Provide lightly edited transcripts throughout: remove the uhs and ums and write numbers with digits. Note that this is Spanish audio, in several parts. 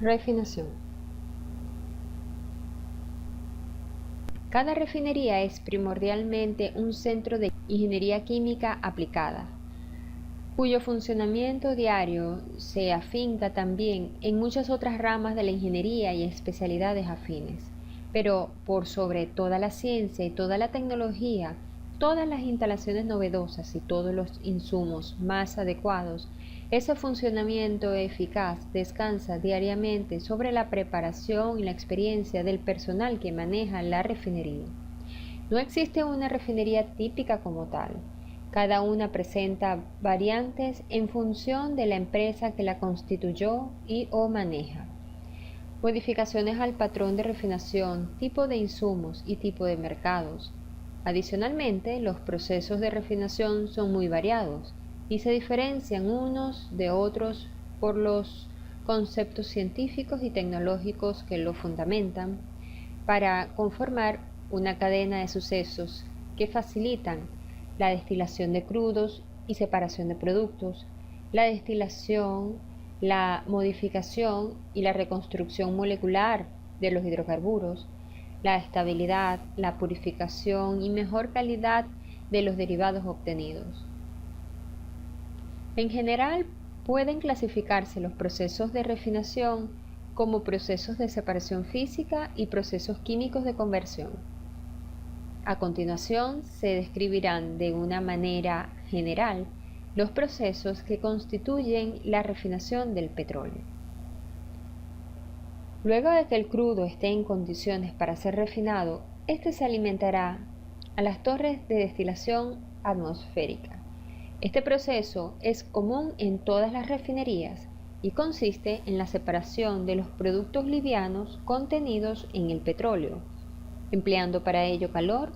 Refinación. Cada refinería es primordialmente un centro de ingeniería química aplicada, cuyo funcionamiento diario se afinca también en muchas otras ramas de la ingeniería y especialidades afines. Pero por sobre toda la ciencia y toda la tecnología, todas las instalaciones novedosas y todos los insumos más adecuados, ese funcionamiento eficaz descansa diariamente sobre la preparación y la experiencia del personal que maneja la refinería. No existe una refinería típica como tal. Cada una presenta variantes en función de la empresa que la constituyó y o maneja. Modificaciones al patrón de refinación, tipo de insumos y tipo de mercados. Adicionalmente, los procesos de refinación son muy variados y se diferencian unos de otros por los conceptos científicos y tecnológicos que lo fundamentan para conformar una cadena de sucesos que facilitan la destilación de crudos y separación de productos, la destilación, la modificación y la reconstrucción molecular de los hidrocarburos, la estabilidad, la purificación y mejor calidad de los derivados obtenidos. En general, pueden clasificarse los procesos de refinación como procesos de separación física y procesos químicos de conversión. A continuación, se describirán de una manera general los procesos que constituyen la refinación del petróleo. Luego de que el crudo esté en condiciones para ser refinado, este se alimentará a las torres de destilación atmosférica. Este proceso es común en todas las refinerías y consiste en la separación de los productos livianos contenidos en el petróleo, empleando para ello calor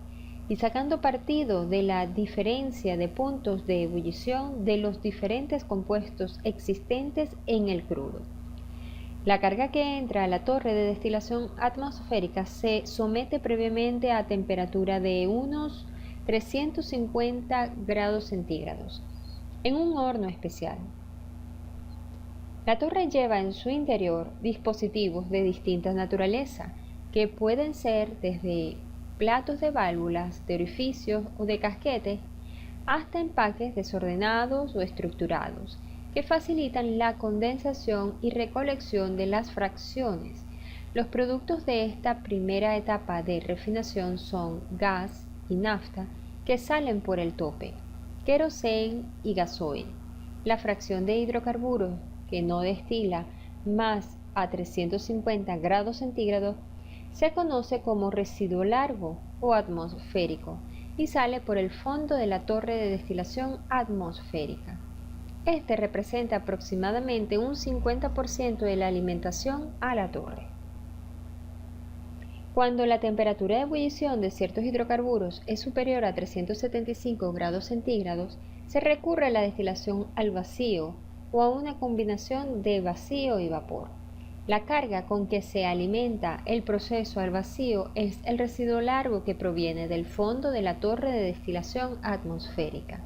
y sacando partido de la diferencia de puntos de ebullición de los diferentes compuestos existentes en el crudo. La carga que entra a la torre de destilación atmosférica se somete previamente a temperatura de unos 350 grados centígrados en un horno especial. La torre lleva en su interior dispositivos de distinta naturaleza que pueden ser desde platos de válvulas, de orificios o de casquetes hasta empaques desordenados o estructurados que facilitan la condensación y recolección de las fracciones. Los productos de esta primera etapa de refinación son gas y nafta que salen por el tope, queroseno y gasoil. La fracción de hidrocarburos que no destila más a 350 grados centígrados se conoce como residuo largo o atmosférico y sale por el fondo de la torre de destilación atmosférica. Este representa aproximadamente un 50% de la alimentación a la torre. Cuando la temperatura de ebullición de ciertos hidrocarburos es superior a 375 grados centígrados, se recurre a la destilación al vacío o a una combinación de vacío y vapor. La carga con que se alimenta el proceso al vacío es el residuo largo que proviene del fondo de la torre de destilación atmosférica.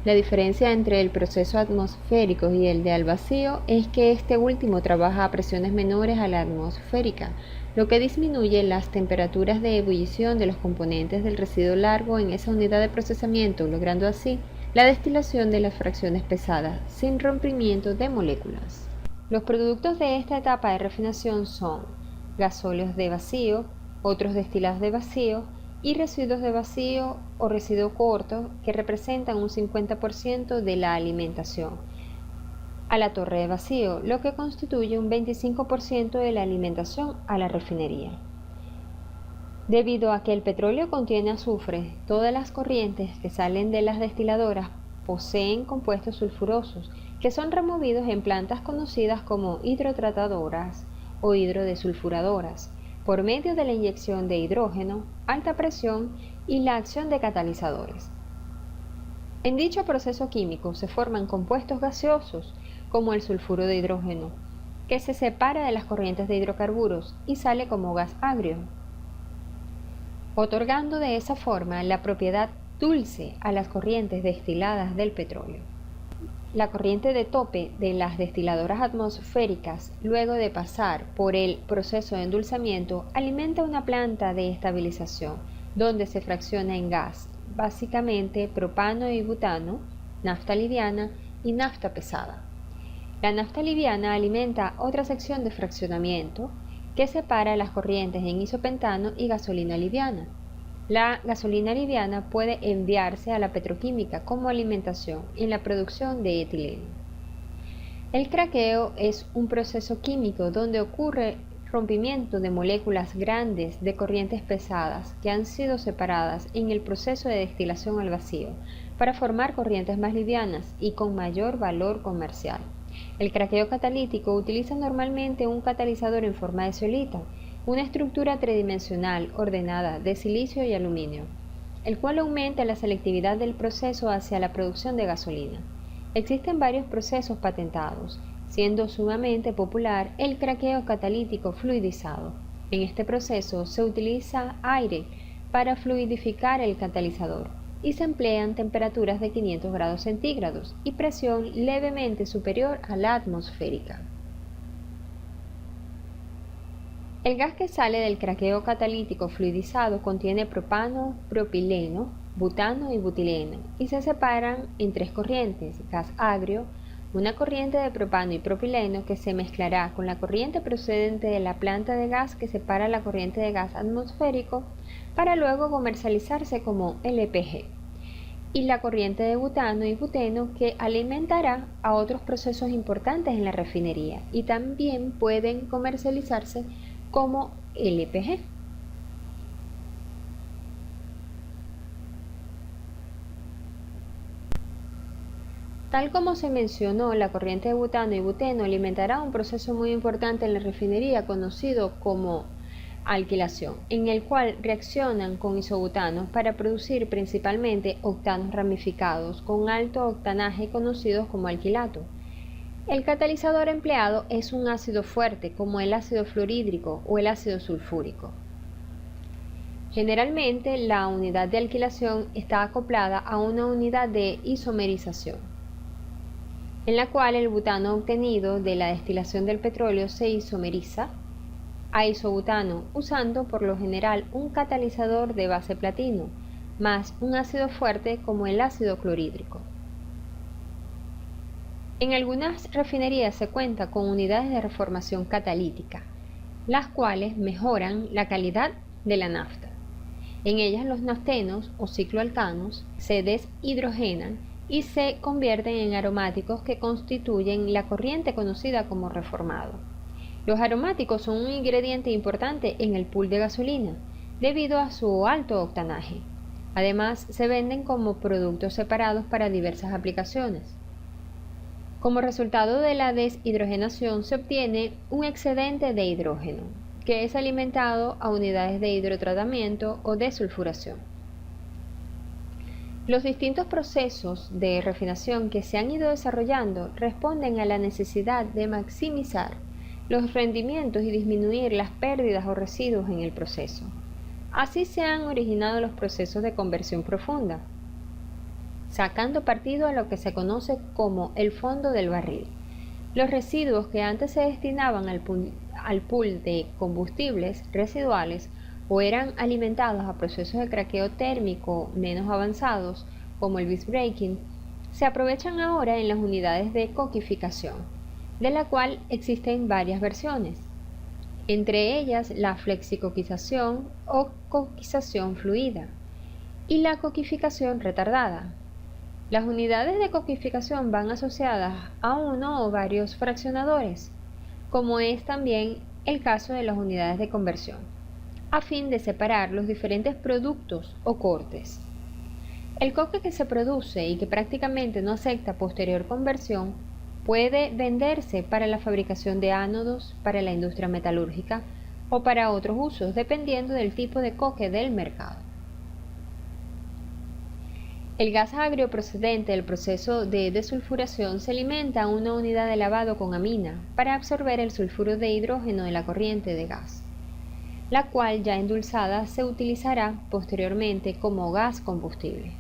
La diferencia entre el proceso atmosférico y el de al vacío es que este último trabaja a presiones menores a la atmosférica, lo que disminuye las temperaturas de ebullición de los componentes del residuo largo en esa unidad de procesamiento, logrando así la destilación de las fracciones pesadas sin rompimiento de moléculas. Los productos de esta etapa de refinación son gasóleos de vacío, otros destilados de vacío y residuos de vacío o residuo corto que representan un 50% de la alimentación a la torre de vacío, lo que constituye un 25% de la alimentación a la refinería. Debido a que el petróleo contiene azufre, todas las corrientes que salen de las destiladoras poseen compuestos sulfurosos que son removidos en plantas conocidas como hidrotratadoras o hidrodesulfuradoras por medio de la inyección de hidrógeno, alta presión y la acción de catalizadores. En dicho proceso químico se forman compuestos gaseosos como el sulfuro de hidrógeno, que se separa de las corrientes de hidrocarburos y sale como gas agrio, otorgando de esa forma la propiedad dulce a las corrientes destiladas del petróleo. la corriente de tope de las destiladoras atmosféricas, luego de pasar por el proceso de endulzamiento, alimenta una planta de estabilización, donde se fracciona en gas, básicamente propano y butano, nafta liviana y nafta pesada. La nafta liviana alimenta otra sección de fraccionamiento que separa las corrientes en isopentano y gasolina liviana. La gasolina liviana puede enviarse a la petroquímica como alimentación en la producción de etileno. El craqueo es un proceso químico donde ocurre rompimiento de moléculas grandes de corrientes pesadas que han sido separadas en el proceso de destilación al vacío para formar corrientes más livianas y con mayor valor comercial. El craqueo catalítico utiliza normalmente un catalizador en forma de zeolita, una estructura tridimensional ordenada de silicio y aluminio, el cual aumenta la selectividad del proceso hacia la producción de gasolina. Existen varios procesos patentados, siendo sumamente popular el craqueo catalítico fluidizado. En este proceso se utiliza aire para fluidificar el catalizador y se emplean temperaturas de 500 grados centígrados y presión levemente superior a la atmosférica. El gas que sale del craqueo catalítico fluidizado contiene propano, propileno, butano y butileno y se separan en tres corrientes: gas agrio, una corriente de propano y propileno que se mezclará con la corriente procedente de la planta de gas que separa la corriente de gas atmosférico para luego comercializarse como LPG, y la corriente de butano y buteno que alimentará a otros procesos importantes en la refinería y también pueden comercializarse como LPG. Tal como se mencionó, la corriente de butano y buteno alimentará un proceso muy importante en la refinería conocido como alquilación, en el cual reaccionan con isobutano para producir principalmente octanos ramificados con alto octanaje conocidos como alquilato. El catalizador empleado es un ácido fuerte como el ácido fluorhídrico o el ácido sulfúrico. Generalmente la unidad de alquilación está acoplada a una unidad de isomerización, en la cual el butano obtenido de la destilación del petróleo se isomeriza a isobutano usando por lo general un catalizador de base platino más un ácido fuerte como el ácido clorhídrico. En algunas refinerías se cuenta con unidades de reformación catalítica, las cuales mejoran la calidad de la nafta. En ellas los naftenos o cicloalcanos se deshidrogenan y se convierten en aromáticos que constituyen la corriente conocida como reformado. Los aromáticos son un ingrediente importante en el pool de gasolina debido a su alto octanaje. Además, se venden como productos separados para diversas aplicaciones. Como resultado de la deshidrogenación se obtiene un excedente de hidrógeno, que es alimentado a unidades de hidrotratamiento o desulfuración. Los distintos procesos de refinación que se han ido desarrollando responden a la necesidad de maximizar los rendimientos y disminuir las pérdidas o residuos en el proceso. Así se han originado los procesos de conversión profunda, sacando partido a lo que se conoce como el fondo del barril. Los residuos que antes se destinaban al pool de combustibles residuales o eran alimentados a procesos de craqueo térmico menos avanzados, como el visbreaking, se aprovechan ahora en las unidades de coquificación, de la cual existen varias versiones, entre ellas la flexicoquización o coquización fluida y la coquificación retardada. Las unidades de coquificación van asociadas a uno o varios fraccionadores, como es también el caso de las unidades de conversión, a fin de separar los diferentes productos o cortes. El coque que se produce y que prácticamente no acepta posterior conversión puede venderse para la fabricación de ánodos, para la industria metalúrgica o para otros usos, dependiendo del tipo de coque del mercado. El gas agrio procedente del proceso de desulfuración se alimenta a una unidad de lavado con amina para absorber el sulfuro de hidrógeno de la corriente de gas, la cual ya endulzada se utilizará posteriormente como gas combustible.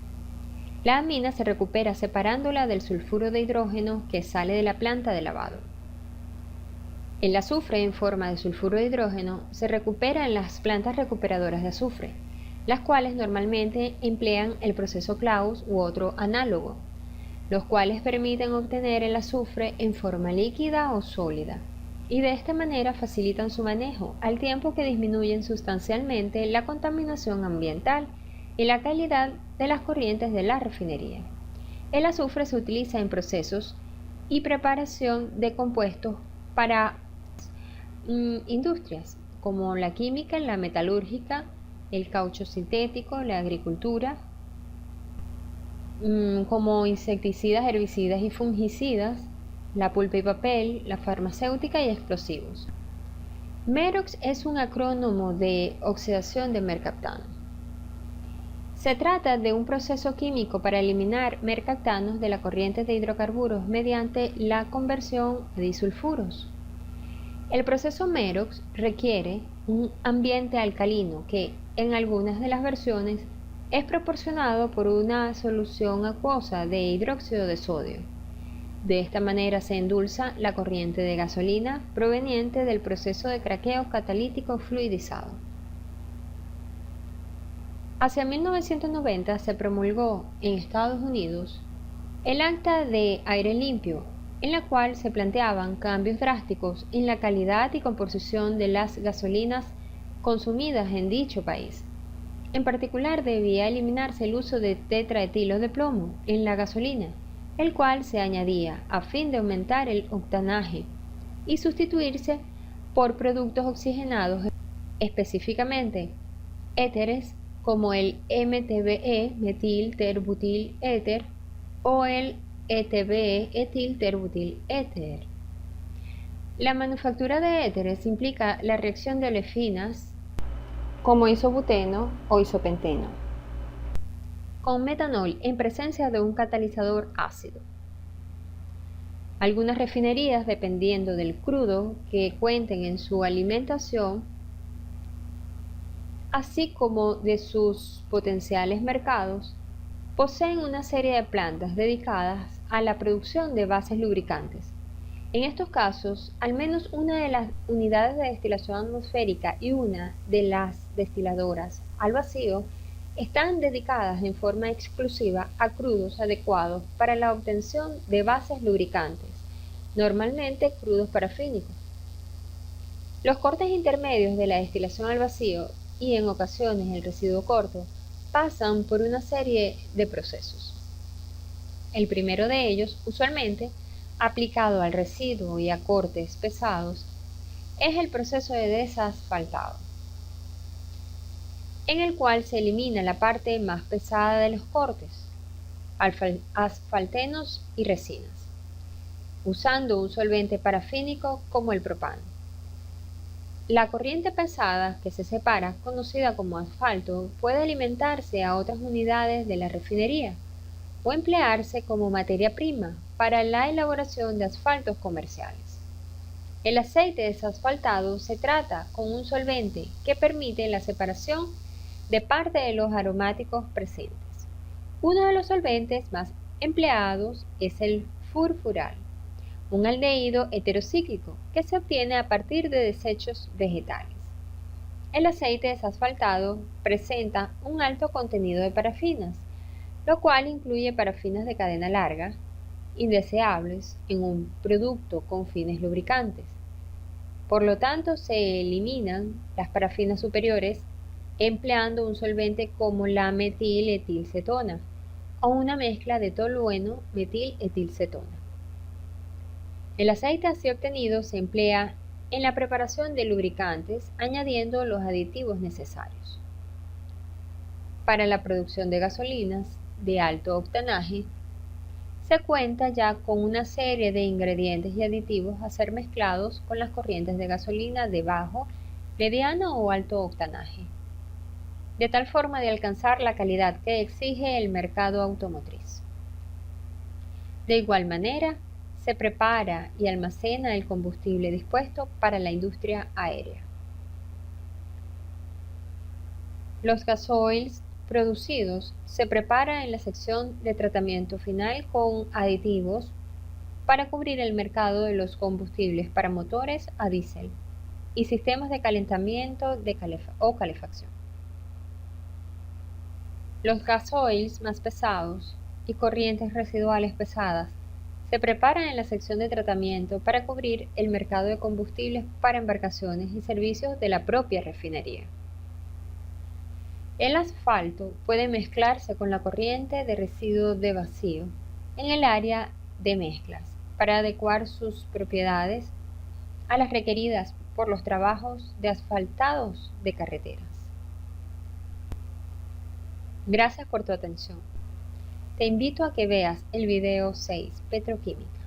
La amina se recupera separándola del sulfuro de hidrógeno que sale de la planta de lavado. El azufre en forma de sulfuro de hidrógeno se recupera en las plantas recuperadoras de azufre, las cuales normalmente emplean el proceso Claus u otro análogo, los cuales permiten obtener el azufre en forma líquida o sólida, y de esta manera facilitan su manejo, al tiempo que disminuyen sustancialmente la contaminación ambiental y la calidad de las corrientes de la refinería. El azufre se utiliza en procesos y preparación de compuestos para industrias como la química, la metalúrgica, el caucho sintético, la agricultura, como insecticidas, herbicidas y fungicidas, la pulpa y papel, la farmacéutica y explosivos. MEROX es un acrónimo de oxidación de mercaptano. Se trata de un proceso químico para eliminar mercaptanos de la corriente de hidrocarburos mediante la conversión a disulfuros. El proceso MEROX requiere un ambiente alcalino que, en algunas de las versiones, es proporcionado por una solución acuosa de hidróxido de sodio. De esta manera se endulza la corriente de gasolina proveniente del proceso de craqueo catalítico fluidizado. Hacia 1990 se promulgó en Estados Unidos el Acta de Aire Limpio, en la cual se planteaban cambios drásticos en la calidad y composición de las gasolinas consumidas en dicho país. En particular, debía eliminarse el uso de tetraetilo de plomo en la gasolina, el cual se añadía a fin de aumentar el octanaje y sustituirse por productos oxigenados, específicamente éteres como el MTBE, metil-ter-butil-éter, o el ETBE, etil-ter-butil-éter. La manufactura de éteres implica la reacción de olefinas como isobuteno o isopenteno con metanol en presencia de un catalizador ácido. Algunas refinerías, dependiendo del crudo que cuenten en su alimentación, así como de sus potenciales mercados, poseen una serie de plantas dedicadas a la producción de bases lubricantes. En estos casos, al menos una de las unidades de destilación atmosférica y una de las destiladoras al vacío están dedicadas en forma exclusiva a crudos adecuados para la obtención de bases lubricantes, normalmente crudos parafínicos. Los cortes intermedios de la destilación al vacío y en ocasiones el residuo corto pasan por una serie de procesos. El primero de ellos, usualmente aplicado al residuo y a cortes pesados, es el proceso de desasfaltado, en el cual se elimina la parte más pesada de los cortes, asfaltenos y resinas, usando un solvente parafínico como el propano. La corriente pesada que se separa, conocida como asfalto, puede alimentarse a otras unidades de la refinería o emplearse como materia prima para la elaboración de asfaltos comerciales. El aceite desasfaltado se trata con un solvente que permite la separación de parte de los aromáticos presentes. Uno de los solventes más empleados es el furfural, un aldehído heterocíclico que se obtiene a partir de desechos vegetales. El aceite desasfaltado presenta un alto contenido de parafinas, lo cual incluye parafinas de cadena larga, indeseables en un producto con fines lubricantes. Por lo tanto, se eliminan las parafinas superiores empleando un solvente como la metiletilcetona o una mezcla de tolueno metiletilcetona. El aceite así obtenido se emplea en la preparación de lubricantes añadiendo los aditivos necesarios. Para la producción de gasolinas de alto octanaje, se cuenta ya con una serie de ingredientes y aditivos a ser mezclados con las corrientes de gasolina de bajo, mediano o alto octanaje, de tal forma de alcanzar la calidad que exige el mercado automotriz. De igual manera, se prepara y almacena el combustible dispuesto para la industria aérea. Los gasoils producidos se prepara en la sección de tratamiento final con aditivos para cubrir el mercado de los combustibles para motores a diésel y sistemas de calentamiento o calefacción. Los gasoils más pesados y corrientes residuales pesadas se preparan en la sección de tratamiento para cubrir el mercado de combustibles para embarcaciones y servicios de la propia refinería. El asfalto puede mezclarse con la corriente de residuo de vacío en el área de mezclas para adecuar sus propiedades a las requeridas por los trabajos de asfaltados de carreteras. Gracias por tu atención. Te invito a que veas el video 6, Petroquímica.